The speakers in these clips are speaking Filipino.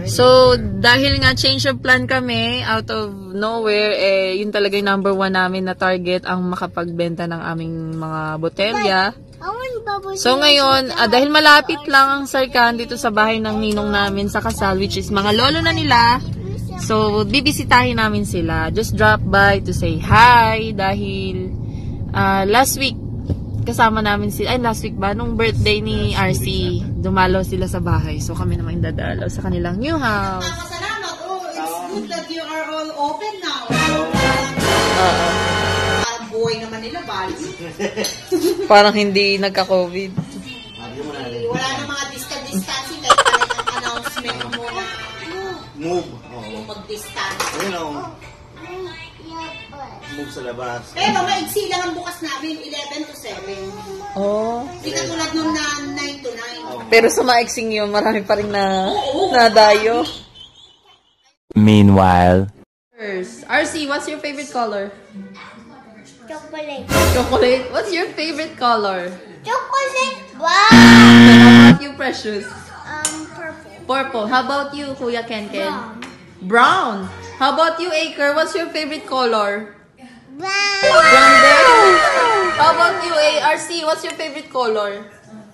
So, dahil nga change of plan kami, out of nowhere, yun talaga yung number 1 namin na target, ang makapagbenta ng aming mga botelya. So, ngayon, dahil malapit lang ang Sarkan dito sa bahay ng ninong namin sa kasal, which is mga lolo na nila, so, bibisitahin namin sila. Just drop by to say hi, dahil last week, kasama namin sila, last week ba, nung birthday ni RC, dumalaw sila sa bahay. So, kami naman dadalaw sa kanilang new house. Salamat. Oh, it's good that you are all open now. Buhay naman nila, bali. Parang hindi nagka-COVID. Wala na mga distance-distancing kahit parang ang announcement mo na Move. kung mag-distance. Move sa labas. Pero maigsi lang ang bukas namin, 11 to 7. Oh. Hindi katulad nung na 9 to 9. Pero sa maiksing yun, marami pa rin na nadayo. Meanwhile. RC, what's your favorite color? Chocolate. Chocolate. What's your favorite color? Chocolate. Wow. How about you, Precious? Purple. Purple. How about you, Kuya Ken Ken? Brown. How about you, Aker? What's your favorite color? Brown. Brown there. How about you, ARC? What's your favorite color?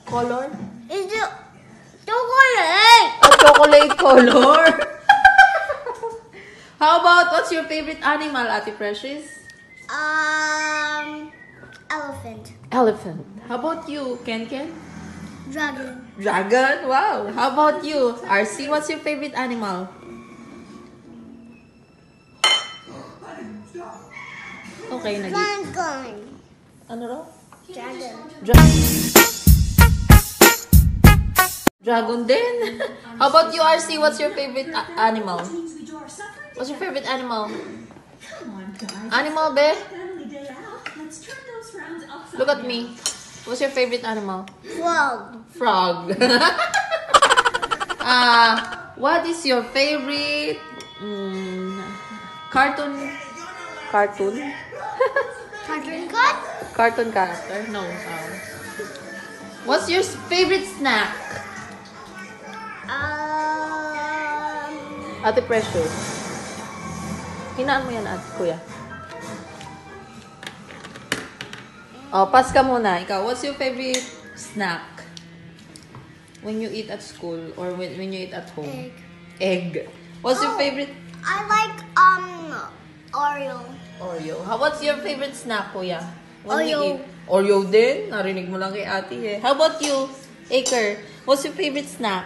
Color? It's a chocolate. A chocolate color. How about what's your favorite animal, Ate Precious? Elephant. Elephant. How about you, Ken Ken? Dragon. Dragon. Wow. How about you, RC? What's your favorite animal? Okay, nag- Dragon. Ano raw? Dragon. Dragon din. How about you, RC? What's your favorite animal? What's your favorite animal? Animal, be? Look at me. What's your favorite animal? Frog. Frog. What is your favorite cartoon? Cartoon? Cartoon cut. Cartoon character? No. What's your favorite snack? Ate Precious. Hinaan mo yan, Kuya. Oh, pass ka muna. Ikaw, what's your favorite snack? When you eat at school or when you eat at home? Egg. What's your favorite? I like Oreo. Oreo. What's your favorite snack, Kuya? When you Oreo. eat? Oreo din? Narinig mo lang kay ate eh. How about you, Aker? What's your favorite snack?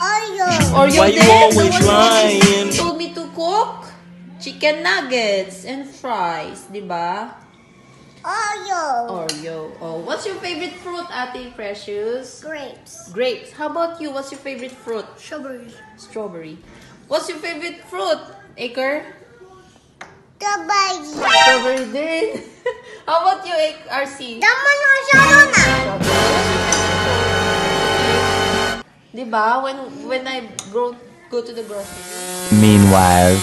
Oreo. Oreo Why you din? always The one lying? you told me to cook? Chicken nuggets and fries, di ba? Oreo. Oreo. Oh, what's your favorite fruit, Ate Precious? Grapes. Grapes. How about you? What's your favorite fruit? Strawberry. Strawberry. What's your favorite fruit, Aker? Strawberry. Strawberry din. How about you, RC? Tama na masyado na. Diba? When I go to the grocery. Meanwhile.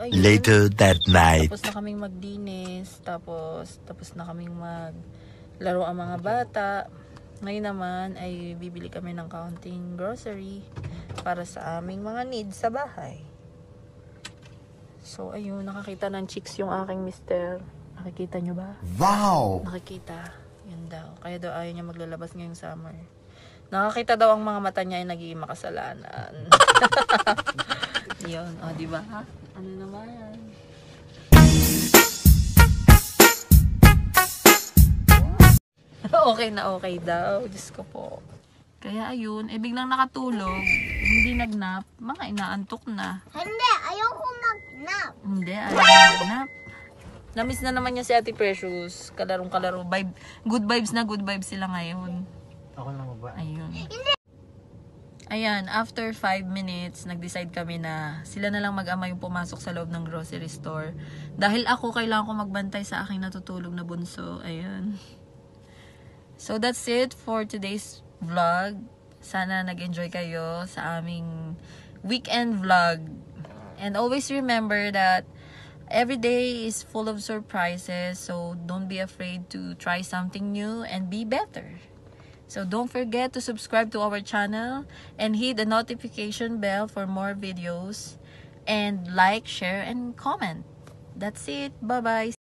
Later that night. Tapos na kaming magdinis, tapos na kaming maglaro ang mga bata. Ngayon naman ay bibili kami ng kaunting grocery para sa aming mga needs sa bahay. So ayun, nakakita ng chicks yung aking mister. Nakikita nyo ba? Wow! Nakikita. Yun daw. Kaya daw ayaw niya maglalabas ngayong summer. Nakakita daw ang mga mata niya ay nagiging makasalanan. Yun. O, diba? Ha? Ano naman? Okay na okay daw. Diyos ko po. Kaya ayun, biglang nakatulog. Hindi nagnap. Mga inaantok na. Hindi, ayoko mag-nap. Hindi, ayaw na magnap. Namiss na naman niya si Ate Precious. Kalarong-kalaro. Good vibes na good vibes sila ngayon. Ako lang ba? Ayun. Ayan, after 5 minutes, nag-decide kami na sila na lang mag-ama yung pumasok sa loob ng grocery store. Dahil ako, kailangan ko magbantay sa aking natutulog na bunso. Ayan. So, that's it for today's vlog. Sana nag-enjoy kayo sa aming weekend vlog. And always remember that every day is full of surprises. So, don't be afraid to try something new and be better. So don't forget to subscribe to our channel and hit the notification bell for more videos. And like, share, and comment. That's it. Bye-bye.